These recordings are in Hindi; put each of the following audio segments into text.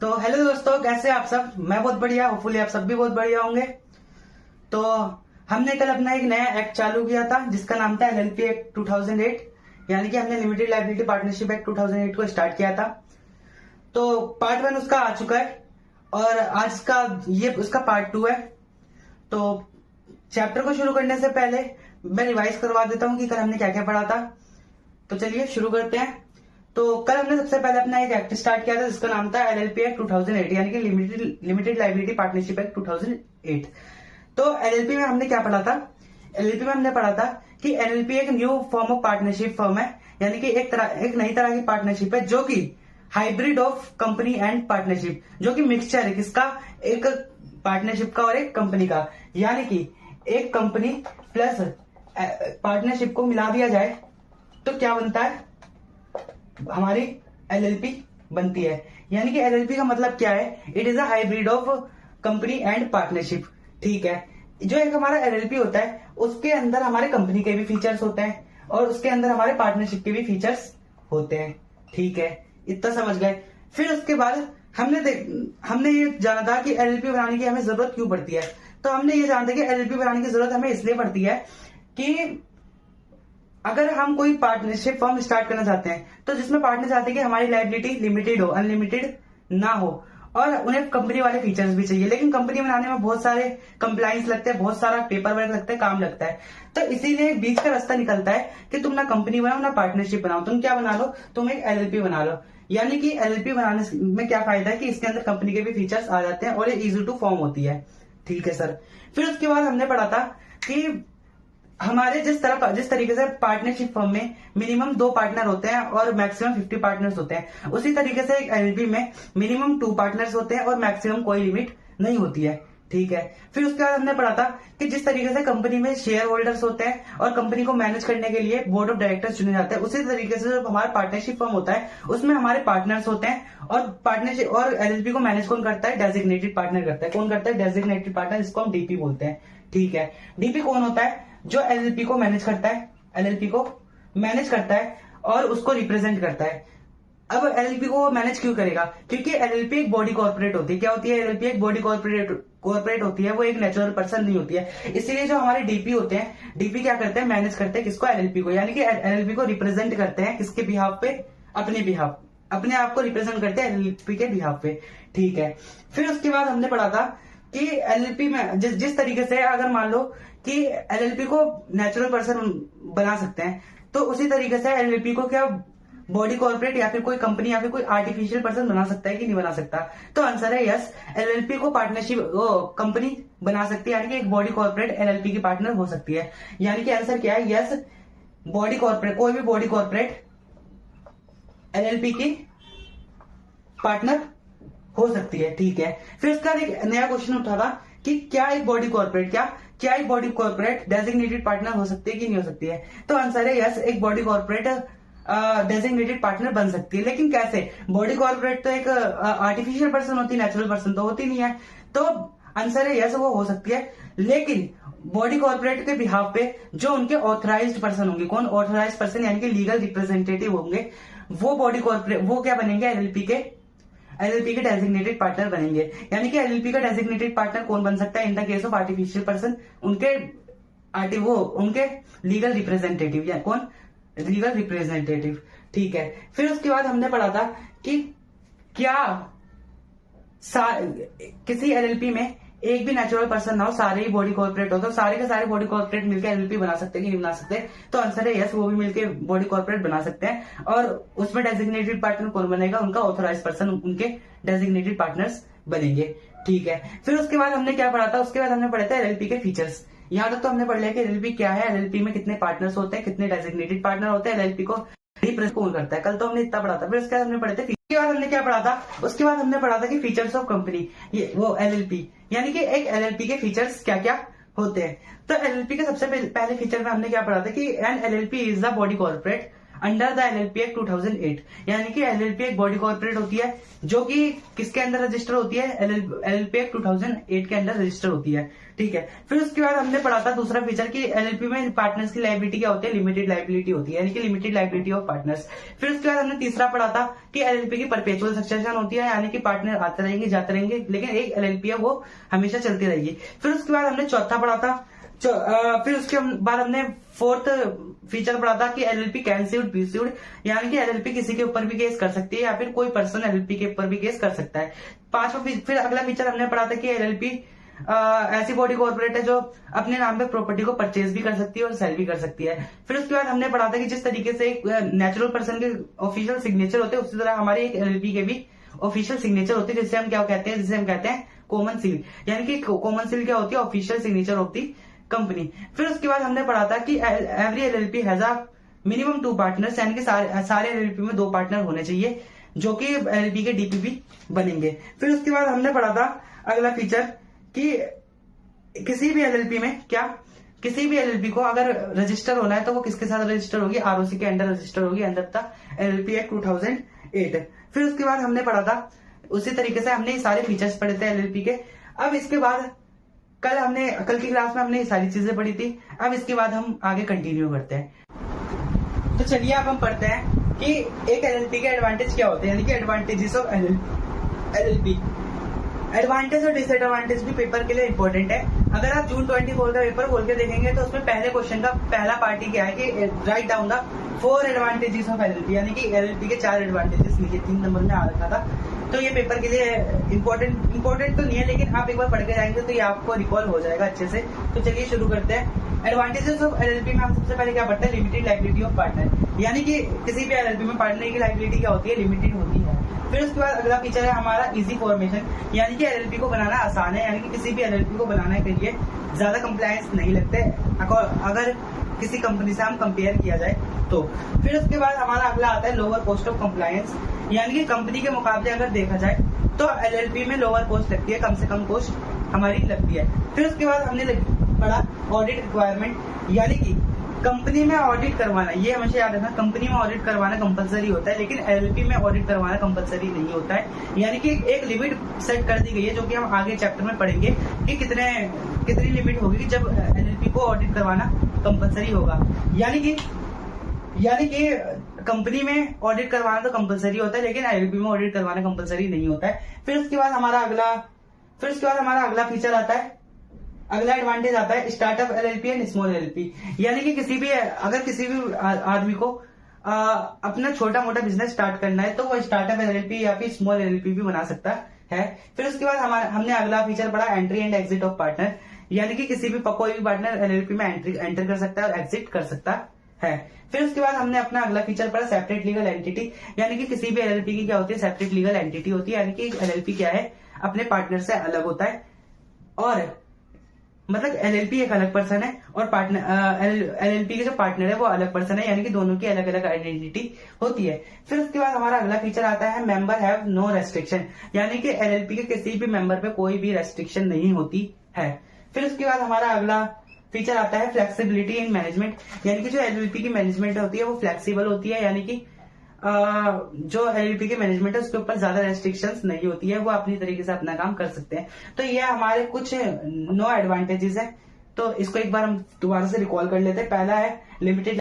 तो हेलो दोस्तों, कैसे आप सब। मैं बहुत बढ़िया, होपफुली आप सब भी बहुत बढ़िया होंगे। तो हमने कल अपना एक नया एक्ट चालू किया था जिसका नाम था एलएलपी एक्ट 2008, यानी कि हमने लिमिटेड लायबिलिटी पार्टनरशिप एक्ट 2008 को स्टार्ट किया था। तो पार्ट 1 उसका आ चुका है और आज का ये उसका पार्ट 2 है। तो चैप्टर को शुरू करने से पहले मैं रिवाइज करवा देता हूँ कि कल हमने क्या क्या पढ़ा था। तो चलिए शुरू करते हैं। तो कल हमने सबसे पहले अपना एक एक्ट स्टार्ट किया था जिसका नाम था एलएलपी एक्ट 2008, यानी कि लिमिटेड लायबिलिटी पार्टनरशिप एक्ट 2008। तो एलएलपी में हमने क्या पढ़ा था। एलएलपी में हमने पढ़ा था कि एलएलपी एक new form of partnership firm है, यानी कि एक नई तरह की पार्टनरशिप है जो कि hybrid of company and partnership, जो कि मिक्सचर है किसका, एक पार्टनरशिप का और एक कंपनी का, यानी कि एक कंपनी प्लस पार्टनरशिप को मिला दिया जाए तो क्या बनता है, हमारी एलएलपी बनती है। यानी कि एलएलपी का मतलब क्या है, it is a hybrid of company and partnership. ठीक है, जो एक हमारा एलएलपी होता है उसके अंदर हमारे कंपनी के भी फीचर्स होते हैं और उसके अंदर हमारे पार्टनरशिप के भी फीचर्स होते हैं। ठीक है, इतना समझ गए। फिर उसके बाद हमने ये जाना था कि एलएलपी बनाने की हमें जरूरत क्यों पड़ती है। तो हमने ये जाना था कि एलएलपी बनाने की जरूरत हमें इसलिए पड़ती है कि अगर हम कोई पार्टनरशिप फर्म स्टार्ट करना चाहते हैं तो जिसमें पार्टनर चाहते हैं कि हमारी लायबिलिटी लिमिटेड हो, अनलिमिटेड ना हो, और उन्हें कंपनी वाले फीचर्स भी चाहिए। लेकिन कंपनी बनाने में बहुत सारे कंप्लाइंस लगते हैं, बहुत सारा पेपर वर्क लगता है, काम लगता है। तो इसीलिए बीच का रास्ता निकलता है कि तुम ना कंपनी बनाओ ना पार्टनरशिप बनाओ, तुम क्या बना लो, तुम एक एलएलपी बना लो। यानी कि एलएलपी बनाने में क्या फायदा है कि इसके अंदर कंपनी के भी फीचर्स आ जाते हैं और ये इजी टू फॉर्म होती है। ठीक है सर। फिर उसके बाद हमने पढ़ा था कि हमारे जिस तरीके से पार्टनरशिप फर्म में मिनिमम 2 पार्टनर होते हैं और मैक्सिमम 50 पार्टनर्स होते हैं, उसी तरीके से एक एलएलपी में मिनिमम 2 पार्टनर्स होते हैं और मैक्सिमम कोई लिमिट नहीं होती है। ठीक है। फिर उसके बाद हमने पढ़ा था कि जिस तरीके से कंपनी में शेयर होल्डर्स होते हैं और कंपनी को मैनेज करने के लिए बोर्ड ऑफ डायरेक्टर्स चुने जाते हैं, उसी तरीके से जो हमारा पार्टनरशिप फर्म होता है उसमें हमारे पार्टनर्स होते हैं और पार्टनरशिप और एलएलपी को मैनेज कौन करता है, डेजिग्नेटेड पार्टनर करता है। कौन करता है, डेजिग्नेटेड पार्टनर, जिसको हम डीपी बोलते हैं। ठीक है, डीपी कौन होता है, जो एलएलपी को मैनेज करता है, एलएलपी को मैनेज करता है और उसको रिप्रेजेंट करता है। अब एलएलपी को मैनेज क्यों करेगा, क्योंकि एलएलपी एक बॉडी कॉर्पोरेट होती है। क्या होती है, एलएलपी एक बॉडी कॉर्पोरेट होती है, वो एक नेचुरल पर्सन नहीं होती है। इसीलिए जो हमारे डीपी होते हैं, डीपी क्या करते हैं, मैनेज करते हैं किसको, एलएलपी को, यानी कि एलएलपी को रिप्रेजेंट करते हैं किसके बिहाफ पे, अपने आप को रिप्रेजेंट करते हैं एलएलपी के बिहाफ पे। ठीक है। फिर उसके बाद हमने पढ़ा था कि एलएलपी में जिस तरीके से अगर मान लो कि एलएलपी को नेचुरल पर्सन बना सकते हैं, तो उसी तरीके से एलएलपी को क्या बॉडी कॉर्पोरेट या फिर कोई कंपनी या फिर कोई आर्टिफिशियल पर्सन बना सकता है कि नहीं बना सकता। तो आंसर है यस, एलएलपी को पार्टनरशिप कंपनी बना सकती है, यानी कि एक बॉडी कॉर्पोरेट एलएलपी की पार्टनर हो सकती है। यानी कि आंसर क्या है, यस, बॉडी कॉर्पोरेट, कोई भी बॉडी कॉर्पोरेट एलएलपी की पार्टनर हो सकती है। ठीक है। फिर उसका एक नया क्वेश्चन उठा था कि क्या एक बॉडी कॉर्पोरेट डेजिग्नेटेड पार्टनर हो सकती है कि नहीं हो सकती है। तो आंसर है यस, एक बॉडी कॉर्पोरेट डेजिग्नेटेड पार्टनर बन सकती है। लेकिन कैसे, बॉडी कॉर्पोरेट तो एक आर्टिफिशियल पर्सन होती है, नेचुरल पर्सन तो होती नहीं है। तो आंसर है यस, वो हो सकती है। लेकिन बॉडी कॉर्पोरेट के बिहाफ पे जो उनके ऑथराइज्ड पर्सन होंगे, कौन, ऑथराइज्ड पर्सन यानी कि लीगल रिप्रेजेंटेटिव होंगे, वो बॉडी कॉर्पोरेट वो क्या बनेंगे, एलएलपी के डेजिग्नेटेड पार्टनर बनेंगे। यानी कि एलएलपी का डेजिग्नेटेड पार्टनर कौन बन सकता है, इन the case of artificial person, उनके लीगल रिप्रेजेंटेटिव, या कौन, लीगल रिप्रेजेंटेटिव। ठीक है। फिर उसके बाद हमने पढ़ा था कि क्या किसी एलएलपी में एक भी नेचुरल पर्सन ना हो, सारे ही बॉडी कॉर्पोरेट हो, तो सारे के सारे बॉडी कॉर्पोरेट मिलकर एलएलपी बना सकते हैं कि नहीं बना सकते। तो आंसर है यस, वो भी मिलकर बॉडी कॉर्पोरेट बना सकते हैं। और उसमें डेजिग्नेटेड पार्टनर कौन बनेगा, उनका ऑथराइज पर्सन उनके डेजिग्नेटेड पार्टनर्स बनेंगे। ठीक है। फिर उसके बाद हमने क्या पढ़ा था, उसके बाद हमने पढ़ा था एलएलपी के फीचर्स। यहां तक तो हमने पढ़ लिया कि एलएलपी क्या है, एलएलपी में कितने पार्टनर्स होते हैं, कितने डेजिग्नेटेड पार्टनर होते हैं, एलएलपी को रिप्रेजेंट कौन करता है। कल तो हमने इतना पढ़ा था। फिर उसके बाद हमने पढ़े थे, उसके बाद हमने क्या पढ़ा था, उसके बाद हमने पढ़ा था कि फीचर्स ऑफ कंपनी, ये वो एलएलपी, यानी कि एक एलएलपी के फीचर्स क्या क्या होते हैं। तो एलएलपी के सबसे पहले फीचर में हमने क्या पढ़ा था कि an LLP is the body corporate under the LLP act 2008। यानी कि LLP एक बॉडी कॉर्पोरेट होती है जो कि किसके अंदर रजिस्टर होती है, LLP एक्ट 2008 के अंदर रजिस्टर होती है। ठीक है, फिर उसके बाद हमने पढ़ा था दूसरा फीचर कि LLP में पार्टनर्स की लाइबिलिटी क्या होती है, लिमिटेड लाइबिलिटी होती है, यानी कि लिमिटेड लाइबिलिटी ऑफ पार्टनर्स। फिर उसके बाद हमने तीसरा पढ़ा था कि LLP की परपेचुअल सक्सेशन होती है, यानी कि पार्टनर आते रहेंगे जाते रहेंगे, लेकिन एक LLP है वो हमेशा चलती रहेगी। फिर उसके बाद हमने चौथा पढ़ा था, फिर उसके बाद हमने फोर्थ फीचर पढ़ा था कि LLP कैन सूड बी सूड, यानी कि LLP किसी के ऊपर भी केस कर सकती है या फिर कोई पर्सन LLP के ऊपर भी केस कर सकता है। पांचवा फिर अगला फीचर हमने पढ़ा था कि LLP ऐसी बॉडी कॉर्पोरेट है जो अपने नाम पे प्रॉपर्टी को परचेज भी कर सकती है और सेल भी कर सकती है। फिर उसके बाद हमने पढ़ा था कि जिस तरीके से एक नेचुरल पर्सन के ऑफिशियल सिग्नेचर होते हैं उसी तरह हमारी एक LLP के भी ऑफिशियल सिग्नेचर होती है, जिसे हम क्या कहते हैं, जिसे हम कहते हैं कॉमन सील। यानी कि कॉमन सील क्या होती है, official signature of the company. फिर उसके बाद हमने पढ़ा था कि every LLP has a minimum 2 partners, यानी कि सारे LLP में 2 पार्टनर होने चाहिए जो कि LLP के DPP बनेंगे। फिर उसके बाद हमने पढ़ा था अगला फीचर कि किसी भी LLP में किसी भी LLP को अगर रजिस्टर होना है तो वो किसके साथ रजिस्टर होगी, ROC के अंडर रजिस्टर होगी, अंडर द LLP एक्ट 2008। फिर उसके बाद हमने पढ़ा था उसी तरीके से हमने ये सारे फीचर्स पढ़े थे LLP के। अब इसके बाद कल की क्लास में हमने ये सारी चीजें पढ़ी थी। अब इसके बाद हम आगे कंटिन्यू करते हैं। तो चलिए अब हम पढ़ते हैं कि एक LLP के एडवांटेज क्या होते हैं, यानी कि एडवांटेजेस ऑफ LLP। एडवांटेज और डिसएडवांटेज भी पेपर के लिए इंपॉर्टेंट है। अगर आप जून 24 का पेपर खोल के देखेंगे तो उसमें पहले क्वेश्चन का पहला पार्ट ही क्या है कि write down the 4 advantages of LLP, यानी कि LLP के 4 एडवांटेजेस लिखे 3 नंबर में आ रखा था। तो ये पेपर के लिए इंपॉर्टेंट तो नहीं है, लेकिन आप एक बार पढ़ के जाएंगे तो ये आपको रिकॉल हो जाएगा अच्छे से। तो चलिए शुरू करते हैं। एडवांटेजेस ऑफ LLP में हम सबसे पहले क्या पढ़ते हैं, लिमिटेड लाइबिलिटी ऑफ पार्टनर, यानी कि किसी भी LLP में पार्टनर की लाइबिलिटी क्या होती है, लिमिटेड होती है। फिर उसके बाद अगला फीचर है हमारा इजी फॉर्मेशन, यानी कि LLP को बनाना आसान है, यानी कि किसी भी LLP को बनाने के लिए ज्यादा कंप्लायंस नहीं लगते अगर किसी कंपनी से हम कंपेयर किया जाए तो। फिर उसके बाद हमारा अगला आता है लोअर कॉस्ट ऑफ कंप्लायंस, यानी कि कंपनी के मुकाबले अगर देखा जाए तो LLP में लोअर कॉस्ट लगती है, कम से कम कॉस्ट हमारी लगती है। फिर उसके बाद हमने पढ़ा ऑडिट रिक्वायरमेंट, यानी कि कंपनी में ऑडिट करवाना, ये हमेशा याद रखना, कंपनी में ऑडिट करवाना कंपलसरी होता है, लेकिन LLP में ऑडिट करवाना कंपलसरी नहीं होता है। यानी कि एक लिमिट सेट कर दी गई है जो कि हम आगे चैप्टर में पढ़ेंगे कि कितनी लिमिट होगी जब LLP को ऑडिट करवाना कंपलसरी होगा। यानी कि कंपनी में ऑडिट करवाना तो कंपलसरी होता है, लेकिन LLP में ऑडिट करवाना कंपलसरी नहीं होता है। फिर उसके बाद हमारा अगला फीचर आता है, अगला एडवांटेज आता है startup LLP and small LLP, यानी कि किसी भी आदमी को अपना छोटा मोटा बिजनेस स्टार्ट करना है तो वो स्टार्टअप LLP या फिर स्मॉल LLP भी बना सकता है। फिर उसके बाद हमने अगला फीचर पढ़ा entry and exit of partner, यानी कि कोई भी पार्टनर LLP में एंटर कर सकता है और एग्जिट कर सकता है। फिर उसके बाद हमने अपना अगला फीचर पढ़ा सेपरेट लीगल एंटिटी, यानी कि किसी भी LLP की क्या होती है, सेपरेट लीगल एंटिटी होती है, यानी कि LLP क्या है, अपने पार्टनर से अलग होता है, और मतलब LLP एक अलग पर्सन है और LLP के जो पार्टनर है वो अलग पर्सन है, यानी कि दोनों की अलग अलग आइडेंटिटी होती है। फिर उसके बाद हमारा अगला फीचर आता है मेंबर हैव नो रेस्ट्रिक्शन, यानी कि LLP के किसी भी मेंबर पे कोई भी रेस्ट्रिक्शन नहीं होती है। फिर उसके बाद हमारा अगला फीचर आता है फ्लेक्सिबिलिटी इन मैनेजमेंट, यानी कि जो LLP की मैनेजमेंट होती है वो फ्लेक्सिबल होती है, यानी कि जो LLP की मैनेजमेंट है उसके ऊपर ज्यादा रेस्ट्रिक्शंस नहीं होती है, वो अपनी तरीके से अपना काम कर सकते हैं। तो ये हमारे कुछ 9 एडवांटेजेस है। तो इसको एक बार हम दोबारा से रिकॉल कर लेते हैं। पहला है लिमिटेड,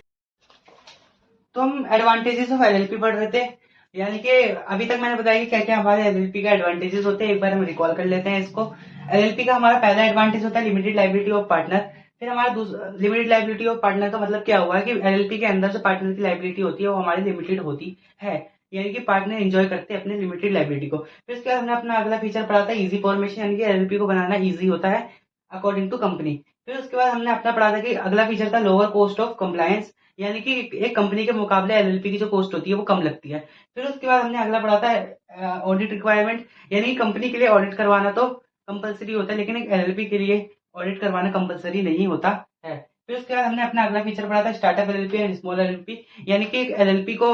तो हम एडवांटेजेस ऑफ LLP पढ़ रहे थे, यानी कि अभी तक मैंने बताया कि क्या क्या हमारे LLP का एडवांटेजेस होते हैं। एक बार हम रिकॉल कर लेते हैं इसको। LLP का हमारा पहला एडवांटेज होता है लिमिटेड लाइबिलिटी ऑफ पार्टनर। फिर हमारा लिमिटेड लाइबिलिटी ऑफ पार्टनर का मतलब क्या हुआ कि LLP के अंदर जो पार्टनर की लाइबिलिटी होती है वो हमारी लिमिटेड होती है, यानी कि पार्टनर एंजॉय करते हैं अपने लिमिटेड लाइबिलिटी को। फिर उसके बाद हमने अपना अगला फीचर पढ़ा था इजी फॉर्मेशन, यानी कि LLP को बनाना इजी होता है अकॉर्डिंग टू कंपनी। फिर उसके बाद हमने अपना पढ़ा था कि अगला फीचर था लोअर कॉस्ट ऑफ कंप्लायंस, यानी कि एक कंपनी के मुकाबले LLP की जो कॉस्ट होती है वो कम लगती है। फिर उसके बाद हमने अगला पढ़ा था ऑडिट रिक्वायरमेंट, यानी कि कंपनी के लिए ऑडिट करवाना तो कंपलसरी होता है, लेकिन एक LLP के लिए ऑडिट करवाना कंपलसरी नहीं होता है। फिर उसके बाद हमने अपना अगला फीचर पढ़ा था startup LLP and small LLP, यानी कि LLP को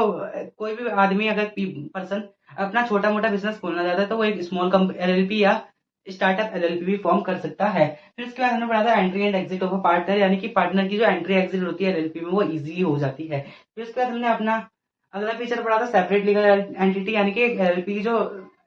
कोई भी आदमी अगर पर्सन अपना छोटा मोटा बिजनेस खोलना चाहता है तो वो एक स्मॉल LLP या स्टार्टअप एलएलपी भी फॉर्म कर सकता है। फिर उसके बाद हमने पढ़ा था entry and exit of a partner, यानी कि पार्टनर की जो एंट्री एग्जिट होती है एलएलपी में वो इजीली हो जाती है। फिर उसके बाद हमने अपना अगला फीचर पढ़ा था सेपरेट लीगल एंटिटी, यानी कि एक एलएलपी की जो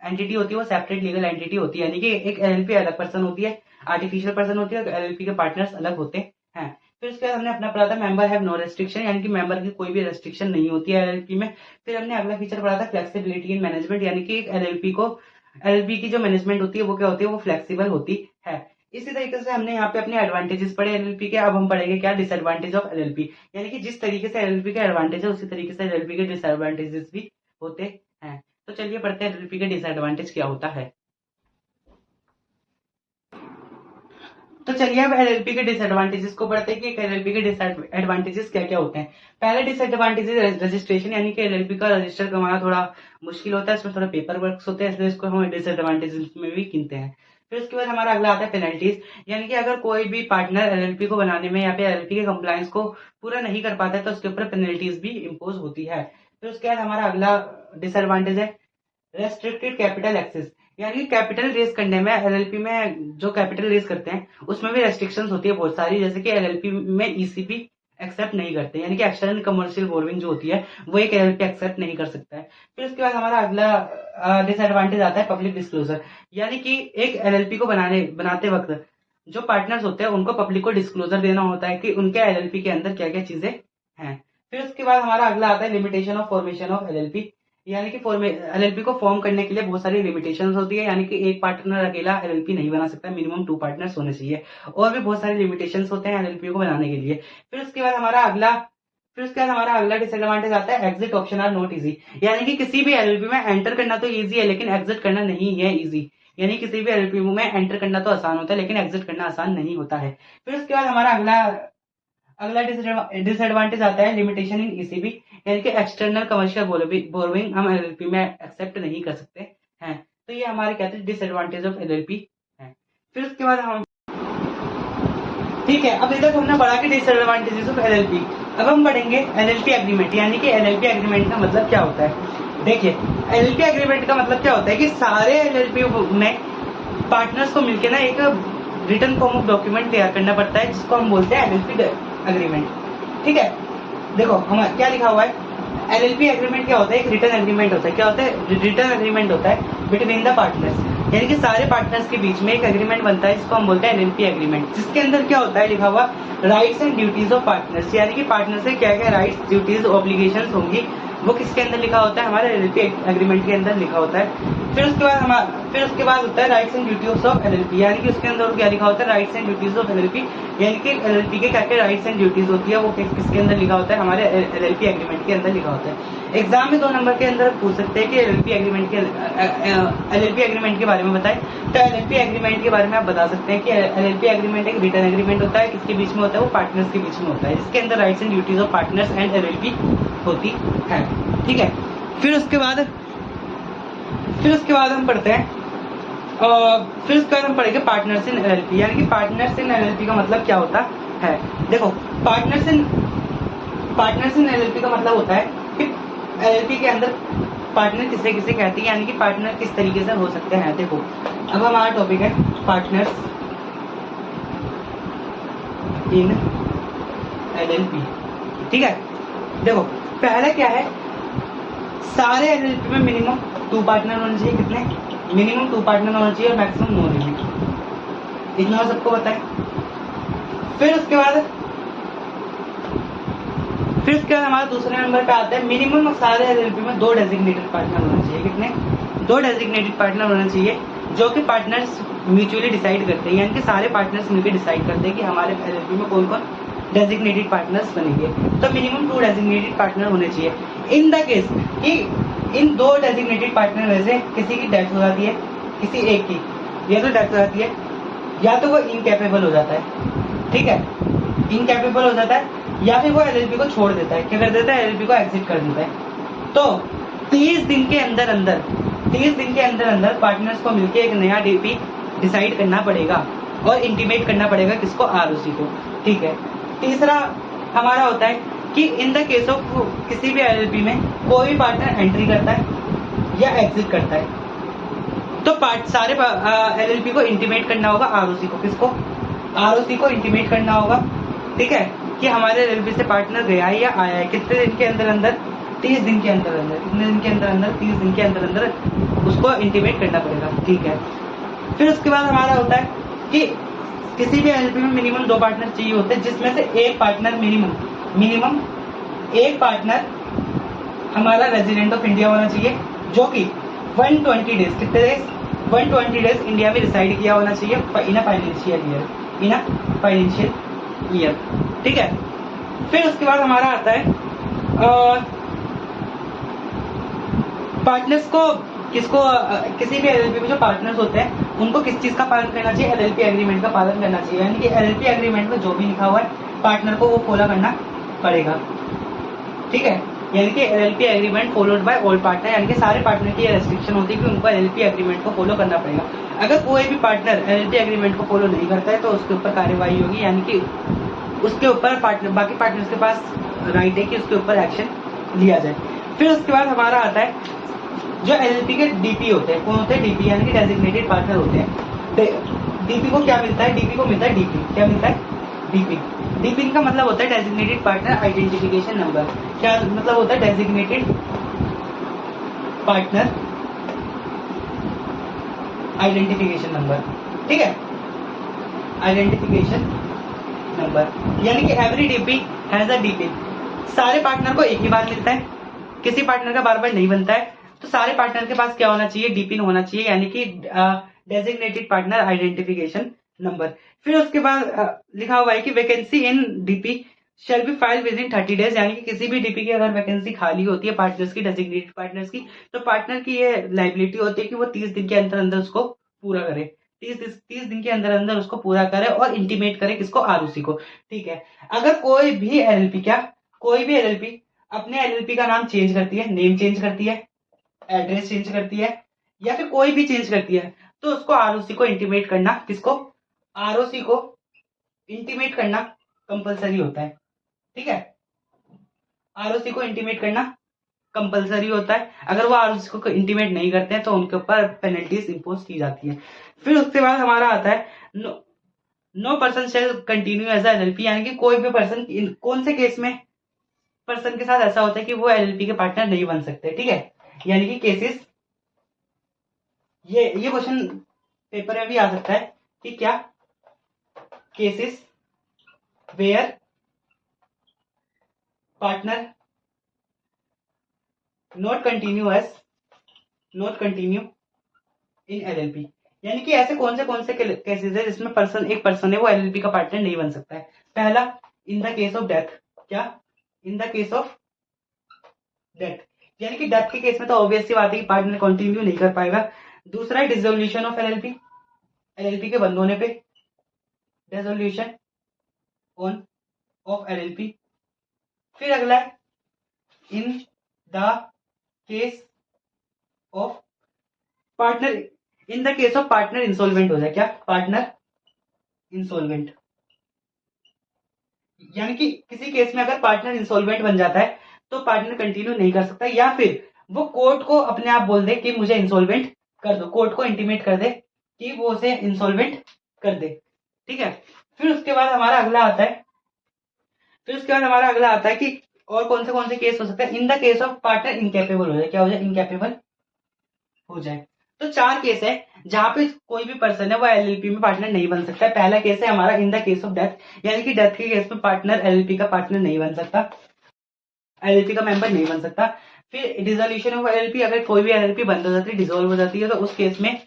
एंटिटी होती है वो सेपरेट लीगल एंटिटी होती है, यानी कि एक एलएलपी अलग पर्सन होती है, आर्टिफिशियल पर्सन होती है, और एलएलपी के पार्टनर्स अलग होते हैं। फिर उसके बाद हमने अपना पढ़ा था मेंबर हैव नो रेस्ट्रिक्शन, यानी कि मेंबर की कोई भी रेस्ट्रिक्शन नहीं होती है एलएलपी में। फिर हमने अगला फीचर पढ़ा था फ्लेक्सिबिलिटी इन मैनेजमेंट, यानी कि एक एलएलपी की जो मैनेजमेंट होती है वो क्या होती है, वो फ्लेक्सिबल होती है। इसी तरीके से हमने यहाँ पे अपने एडवांटेजेस पढ़े एलएलपी के। अब हम पढ़ेंगे क्या डिसएडवांटेज ऑफ एलएलपी, यानी कि जिस तरीके से एलएलपी के एडवांटेज है उसी तरीके से एलएलपी के डिसएडवांटेजेस भी होते हैं। तो चलिए पढ़ते हैं एलएलपी के डिसएडवांटेज क्या होता है। तो चलिए अब एलएलपी के डिसएडवांटेजेस को पढ़ते हैं कि एलएलपी के डिसएडवांटेजेस क्या क्या होते हैं। पहले डिसएडवांटेजेस रजिस्ट्रेशन, यानी कि एलएलपी का रजिस्टर करवाना थोड़ा मुश्किल होता है, इसमें थोड़ा पेपर वर्क होते हैं, इसलिए इसको हम डिसएडवांटेजेस में भी गिनते हैं। फिर उसके बाद हमारा अगला आता है पेनल्टीज, यानी कि अगर कोई भी पार्टनर एलएलपी को बनाने में या फिर एलएलपी के कंप्लायंस को पूरा नहीं कर पाता है तो उसके ऊपर पेनल्टीज भी इम्पोज होती है। फिर उसके बाद हमारा अगला डिसएडवांटेज है रेस्ट्रिक्टेड कैपिटल एक्सेस, यानी कि कैपिटल रेज करने में एलएलपी में जो कैपिटल रेज करते हैं उसमें भी रेस्ट्रिक्शंस होती है बहुत सारी, जैसे कि एलएलपी में ईसीपी एक्सेप्ट नहीं करते, यानी कि एक्सटर्नल कमर्शियल बोरोइंग जो होती है वो एक एलएलपी एक्सेप्ट नहीं कर सकता है। फिर उसके बाद हमारा अगला डिसएडवांटेज आता है पब्लिक डिस्क्लोजर, यानी कि एक एलएलपी को बनाते वक्त जो पार्टनर्स होते हैं उनको पब्लिक को डिस्क्लोजर देना होता है कि उनके एलएलपी के अंदर क्या क्या चीजें हैं। फिर उसके बाद हमारा अगला आता है limitation of formation of LLP, यानी कि एलएलपी को फॉर्म करने के लिए बहुत सारी लिमिटेशंस होती है, यानी कि एक पार्टनर अकेला एलएलपी नहीं बना सकता, मिनिमम 2 पार्टनर्स होने चाहिए, और भी बहुत सारी लिमिटेशंस होते हैं एलएलपी को बनाने के लिए। फिर उसके बाद हमारा अगला डिसएडवांटेज आता है exit option are not easy, यानी कि किसी भी एलएलपी में एंटर करना तो इजी है लेकिन एग्जिट करना नहीं है इजी, यानी किसी भी एलएलपी में एंटर करना तो आसान होता है लेकिन एग्जिट करना आसान नहीं होता है। फिर उसके बाद हमारा अगला डिसएडवांटेज आता है लिमिटेशन इन ईसीबी, यानी कि एक्सटर्नल कमर्शियल बोरोइंग हम एलएलपी में एक्सेप्ट नहीं कर सकते हैं। तो ये हमारे कहते हैं डिसएडवांटेज ऑफ एलएलपी है। फिर उसके बाद हम ठीक है, अब इधर हमने पढ़ा कि डिसएडवांटेजेस ऑफ एलएलपी। अब हम पढ़ेंगे एलएलपी एग्रीमेंट, यानी कि एलएलपी एग्रीमेंट का मतलब क्या होता है। देखिए एलएलपी एग्रीमेंट का मतलब क्या होता है कि सारे एलएलपी में पार्टनर्स को मिलकर ना एक रिटर्न फॉर्म ऑफ डॉक्यूमेंट तैयार करना पड़ता है जिसको हम बोलते हैं एलएलपी एग्रीमेंट। ठीक है, देखो हम क्या लिखा हुआ है एलएलपी एग्रीमेंट क्या होता है, एक रिटर्न एग्रीमेंट होता है। क्या होता है, रिटर्न एग्रीमेंट होता है बिटवीन द पार्टनर्स, यानी कि सारे पार्टनर्स के बीच में एक एग्रीमेंट बनता है जिसको हम बोलते हैं एलएलपी एग्रीमेंट, जिसके अंदर क्या होता है लिखा हुआ rights and duties of partners, यानी कि पार्टनर से क्या क्या राइट्स ड्यूटीज ऑब्लिगेशंस होंगी वो किसके अंदर लिखा होता है, हमारे एलएलपी एग्रीमेंट के अंदर लिखा होता है। फिर उसके बाद होता है rights and duties of LLP, यानी कि उसके अंदर क्या लिखा होता है rights and duties of LLP, यानी कि एलएलपी के क्या क्या राइट्स एंड ड्यूटीज होती है वो किसके अंदर लिखा होता है, हमारे एलएलपी एग्रीमेंट के अंदर लिखा होता है। एग्जाम में 2 नंबर के अंदर पूछ सकते हैं कि एलएलपी एग्रीमेंट के बारे में बताएं, तो एलएलपी एग्रीमेंट के बारे में आप बता सकते हैं कि एलएलपी एग्रीमेंट एक रिटर्न एग्रीमेंट होता है, किसके बीच में होता है, वो पार्टनर्स के बीच में होता है, जिसके अंदर rights and duties of partners and LLP होती है। ठीक है, फिर उसके बाद हम पढ़ते हैं फिर उसके बाद हम पढ़ेंगे पार्टनर्स इन एलएलपी, यानी कि पार्टनर्स इन एलएलपी का मतलब क्या होता है। देखो पार्टनर्स इन एलएलपी का मतलब होता है कि एलएलपी के अंदर पार्टनर किसे किसे कहते हैं, यानी कि पार्टनर किस तरीके से हो सकते हैं। देखो अब हमारा टॉपिक है पार्टनर्स इन एलएलपी। ठीक है, देखो पहले क्या है, सारे एलएलपी में मिनिमम 2 पार्टनर होने चाहिए, कितने, मिनिमम 2 पार्टनर होना चाहिए और मैक्सिमम नो लिमिट, इतना सबको पता है। फिर उसके बाद हमारा दूसरे नंबर पे आता है मिनिमम सारे एलएलपी में 2 डेजिग्नेटेड पार्टनर होने चाहिए, कितने, 2 डेजिग्नेटेड पार्टनर होने चाहिए जो कि पार्टनर्स म्यूचुअली डिसाइड करते हैं, यानी कि सारे पार्टनर्स मिलकर डिसाइड करते हैं कि हमारे एलएलपी में कौन कौन डेजिग्नेटेड पार्टनर्स बनेंगे, तो मिनिमम 2 डेजिग्नेटेड पार्टनर होने चाहिए। इन द केस कि इन 2 डेजिग्नेटेड पार्टनर में से किसी की डेथ हो जाती है, किसी एक की या तो डेथ हो जाती है या तो वो इनकैपेबल हो जाता है। ठीक है, इनकैपेबल हो जाता है या फिर वो एलएलपी को छोड़ देता है, क्या कर देता है, एलएलपी को एग्जिट कर देता है। तो 30 दिन के अंदर पार्टनर्स को मिलकर एक नया डीपी डिसाइड करना पड़ेगा और इंटीमेट करना पड़ेगा किसको, आरओसी को। ठीक है, तीसरा हमारा होता है कि इन द केस ऑफ किसी भी एलएलपी में कोई भी पार्टनर एंट्री करता है या एग्जिट करता है, तो सारे एलएलपी को इंटीमेट करना होगा आरओसी को। किसको? आरओसी को इंटीमेट करना होगा, ठीक है, कि हमारे एलएलपी से पार्टनर गया है या आया है। कितने दिन के अंदर अंदर? 30 दिन के अंदर अंदर। कितने दिन के अंदर अंदर? 30 दिन के अंदर अंदर उसको इंटीमेट करना पड़ेगा, ठीक है। फिर उसके बाद हमारा होता है कि किसी भी एलएलपी में मिनिमम 2 पार्टनर चाहिए होते हैं, जिसमें से एक पार्टनर मिनिमम एक पार्टनर हमारा रेजिडेंट ऑफ इंडिया होना चाहिए, जो कि 120 डेज, कितने डेज? 120 डेज इंडिया में रिसाइड किया होना चाहिए इन अ फाइनेंशियल ईयर, ठीक है। फिर उसके बाद हमारा आता है पार्टनर्स को, किसको किसी भी एलएलपी में जो पार्टनर्स होते हैं उनको किस चीज का पालन करना चाहिए? एलएलपी एग्रीमेंट का पालन करना चाहिए। यानी कि एलएलपी एग्रीमेंट में जो भी लिखा हुआ है पार्टनर को वो फॉलो करना पड़ेगा, ठीक है। यानी कि LLP agreement followed by all partner, यानी कि सारे पार्टनर की रेस्ट्रिक्शन होती है कि उनको एलएलपी एग्रीमेंट को फॉलो करना पड़ेगा। अगर कोई भी पार्टनर एलएलपी एग्रीमेंट को फॉलो नहीं करता है तो उसके ऊपर कार्यवाही होगी, यानी कि उसके ऊपर बाकी पार्टनर्स के पास राइट है कि उसके ऊपर एक्शन लिया जाए। फिर उसके बाद हमारा आता है जो एलएलपी के डीपी होते हैं। कौन होते हैं? डीपी, यानी कि डेजिग्नेटेड पार्टनर होते हैं। डीपी को क्या मिलता है? डीपी को मिलता है डीपी। क्या मिलता है? डीपी। डीपी का मतलब होता है डेजिग्नेटेड पार्टनर आइडेंटिफिकेशन नंबर। क्या मतलब होता है? डेजिग्नेटेड पार्टनर आइडेंटिफिकेशन नंबर, ठीक है, आइडेंटिफिकेशन नंबर। यानी कि every DP has a DP. सारे पार्टनर को एक ही बार मिलता है, किसी पार्टनर का बार बार नहीं बनता है, तो सारे पार्टनर के पास क्या होना चाहिए? डीपी होना चाहिए, यानी कि डेजिग्नेटेड पार्टनर आइडेंटिफिकेशन नंबर। फिर उसके बाद लिखा हुआ है कि vacancy in DP shall be file with in 30 days, यानी कि किसी भी डीपी की अगर वैकेंसी खाली होती है पार्टनर्स की, डेजिग्नेटेड पार्टनर्स की, तो पार्टनर की ये लाइबिलिटी होती है कि वो 30 दिन के अंदर अंदर उसको पूरा करे। 30 दिन के अंदर अंदर उसको पूरा करे और इंटीमेट करे किसको? आरओसी को, ठीक है। अगर कोई भी एलएलपी अपने एलएलपी का नाम चेंज करती है, नेम चेंज करती है, एड्रेस चेंज करती है, या फिर कोई भी चेंज करती है, तो उसको आरओसी को इंटीमेट करना, किसको? आरओसी को इंटीमेट करना कंपलसरी होता है, ठीक है। आरओसी को इंटीमेट करना कंपलसरी होता है। अगर वो आरओसी को इंटीमेट नहीं करते हैं तो उनके ऊपर पेनल्टीज इंपोज की जाती है। फिर उसके बाद हमारा आता है no person shall continue as LLP, यानी कि कोई भी पर्सन, कौन से केस में पर्सन के साथ ऐसा होता है कि वो एलएलपी के पार्टनर नहीं बन सकते, ठीक है। यानी कि केसेस, ये क्वेश्चन पेपर में भी आ सकता है कि क्या cases where partner not continue in LLP, यानी कि ऐसे कौन से केसेस है जिसमें एक पर्सन है वो एलएलपी का पार्टनर नहीं बन सकता है। पहला, in the case of death. क्या? In the case of death, यानी कि डेथ के केस में तो ऑब्वियस सी बात है कि पार्टनर कंटिन्यू नहीं कर पाएगा। दूसरा है डिसोल्यूशन ऑफ एलएलपी के बंद होने पे, डिसोल्यूशन ऑफ एलएलपी। फिर अगला है इन the case of partner, in the case of partner insolvent हो जाए। क्या? पार्टनर इंसॉल्वेंट, यानी कि किसी केस में अगर पार्टनर इंसॉल्वेंट बन जाता है तो पार्टनर कंटिन्यू नहीं कर सकता, या फिर वो कोर्ट को अपने आप बोल दे कि मुझे इंसॉल्वेंट कर दो, कोर्ट को इंटीमेट कर दे कि वो उसे इंसॉल्वेंट कर दे, ठीक है। फिर उसके बाद हमारा अगला आता है कि और कौन से केस हो सकते हैं? इन the case of partner incapable हो जाए। क्या हो जाए? इनकैपेबल हो जाए। तो 4 केस है जहां पे कोई भी पर्सन है वो एलएलपी में पार्टनर नहीं बन सकता। पहला केस है हमारा इन द केस ऑफ डेथ, यानी कि डेथ के केस में पार्टनर एलएलपी का पार्टनर नहीं बन सकता, एलएलपी का मेंबर नहीं बन सकता। फिर डिसोल्यूशन ऑफ एलएलपी, अगर कोई भी एलएलपी बंद हो जाती है, डिसॉल्व हो जाती है, तो उस केस में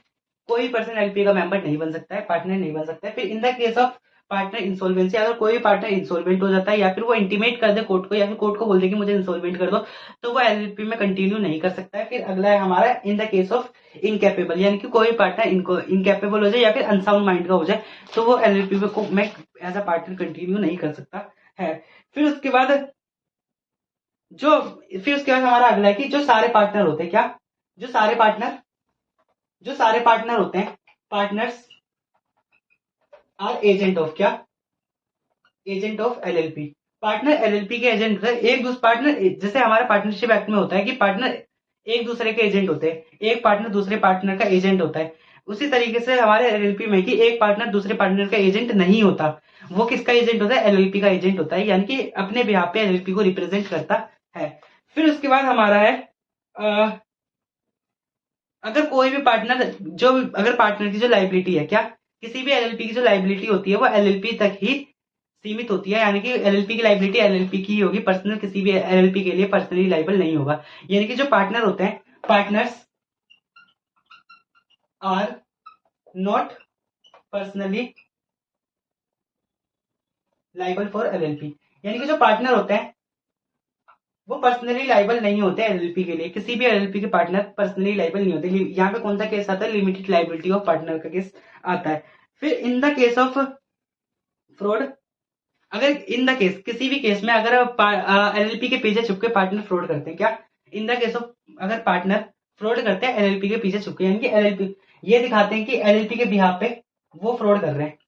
कोई पर्सन एलएलपी का मेंबर नहीं बन सकता है, पार्टनर नहीं बन सकता है। फिर इन the case of partner insolvency, अगर कोई भी पार्टनर इंसॉल्वेंट हो जाता है या फिर वो इंटीमेट कर दे कोर्ट को, या फिर कोर्ट को बोल दे कि मुझे इंसॉल्वेंट कर दो, तो वो एलएलपी में कंटिन्यू नहीं कर सकता है। फिर अगला है हमारा इन द केस ऑफ इनकैपेबल, यानी कि कोई पार्टनर इनको इनकैपेबल हो जाए या फिर अनसाउंड माइंड का हो जाए, तो वो एलएलपी में एज अ पार्टनर कंटिन्यू नहीं कर सकता है। फिर उसके बाद हमारा अगला है कि जो सारे पार्टनर होते हैं, क्या? जो सारे पार्टनर होते हैं, पार्टनर्स आर एजेंट ऑफ, क्या? Agent of LLP. Partner LLP के एजेंट है। एक दूसरे पार्टनर, जैसे हमारे पार्टनरशिप एक्ट में होता है कि पार्टनर एक दूसरे के एजेंट होते हैं, एक पार्टनर दूसरे पार्टनर का एजेंट होता है। उसी तरीके से हमारे एलएलपी में कि एक पार्टनर दूसरे पार्टनर का एजेंट नहीं होता, वो किसका एजेंट होता है? एलएलपी का एजेंट होता है, यानी कि अपने बिहाफ पे एलएलपी को रिप्रेजेंट करता है। फिर उसके बाद हमारा है अगर कोई भी पार्टनर अगर पार्टनर की जो लाइबिलिटी है, क्या किसी भी एलएलपी की जो लाइबिलिटी होती है वो एलएलपी तक ही सीमित होती है, यानी कि एलएलपी की लाइबिलिटी एलएलपी की ही होगी, पर्सनल किसी भी एलएलपी के लिए पर्सनली लाइबल नहीं होगा। यानी कि जो पार्टनर होते हैं, partners are not personally liable for LLP, यानी कि जो पार्टनर होते हैं वो पर्सनली लाइबल नहीं होते एलएलपी के लिए, किसी भी एलएलपी के पार्टनर पर्सनली लाइबल नहीं होते। यहाँ पे कौन सा केस आता है? लिमिटेड लाइबिलिटी ऑफ पार्टनर का केस आता है। फिर इन द केस ऑफ फ्रॉड, अगर इन द केस किसी भी केस में अगर एलएलपी के पीछे छुप के पार्टनर फ्रॉड करते हैं, क्या इन द केस ऑफ अगर पार्टनर फ्रॉड करते हैं एलएलपी के पीछे छुप के, यानी कि एलएलपी ये दिखाते हैं कि एलएलपी के बिहाफ पे वो फ्रॉड कर रहे हैं,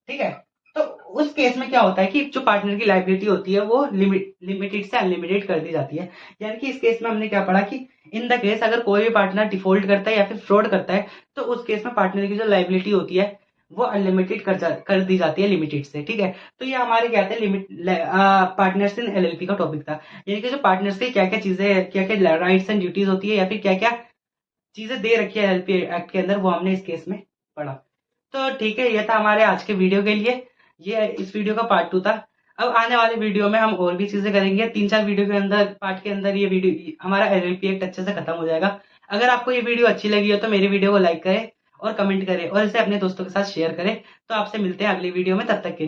ठीक है, तो उस केस में क्या होता है कि जो पार्टनर की लाइबिलिटी होती है वो लिमिटेड से अनलिमिटेड कर दी जाती है। यानी कि इस केस में हमने क्या पढ़ा कि इन द केस अगर कोई भी पार्टनर डिफॉल्ट करता है या फिर फ्रॉड करता है तो उस केस में पार्टनर की जो लाइबिलिटी होती है वो अनलिमिटेड कर दी जाती है लिमिटेड से, ठीक है। तो ये हमारे क्या थे पार्टनर्स इन एलएलपी का टॉपिक था, यानी कि जो पार्टनर्स की क्या क्या चीजें, क्या क्या राइट्स एंड ड्यूटीज होती है या फिर क्या क्या चीजें दे रखी है एलएलपी एक्ट के अंदर, वो हमने इस केस में पढ़ा। तो ठीक है, ये था हमारे आज के वीडियो के लिए, ये इस वीडियो का पार्ट 2 था। अब आने वाले वीडियो में हम और भी चीजें करेंगे, 3-4 वीडियो के अंदर पार्ट के अंदर ये वीडियो हमारा एलएलपी एक्ट अच्छे से खत्म हो जाएगा। अगर आपको ये वीडियो अच्छी लगी हो तो मेरी वीडियो को लाइक करें और कमेंट करें और इसे अपने दोस्तों के साथ शेयर करें। तो आपसे मिलते हैं अगली वीडियो में, तब तक के लिए।